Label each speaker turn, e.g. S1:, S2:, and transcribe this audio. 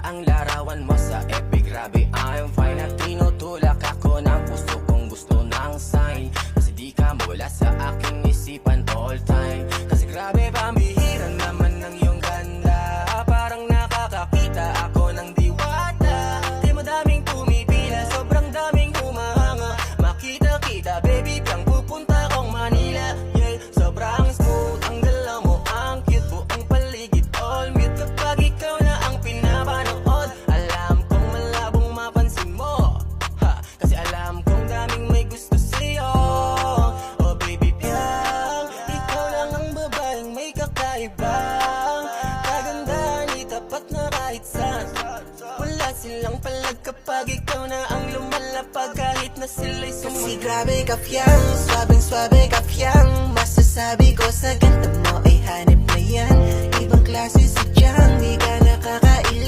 S1: ang larawan mo sa FB. Grabe, I'm fine at tinutulak ako ng puso kong gusto ng sign. Kasi di ka mawala sa aking isipan all time. Kasi grabe, pambihiran naman ng iyong ganda. Parang nakakakita ako ng diwata. Di mo daming pumipila, sobrang daming humahanga. Makita-kita, baby, pang pupunta akong Manila. Yeah, sobrang smooth, ang galaw mo, ang cute. Buong paligid, all mute kapag ikaw na ang pinapanood. Alam kong malabong mapansin mo, ha, kasi alam kong daming may gusto sa'yo. Oh baby, biyang ikaw lang ang babaeng may kakaibang kagandahan, itapat na kahit saan. Wala silang palag kapag ikaw na ang lumalapag, kahit na sila'y sumulong.
S2: Kasi grabe ka fiyang, swabing-swabe ka fiyang. Masasabi ko sa ganda mo ay hanip na yan. Ibang klase si Jang, di ka nakakailang.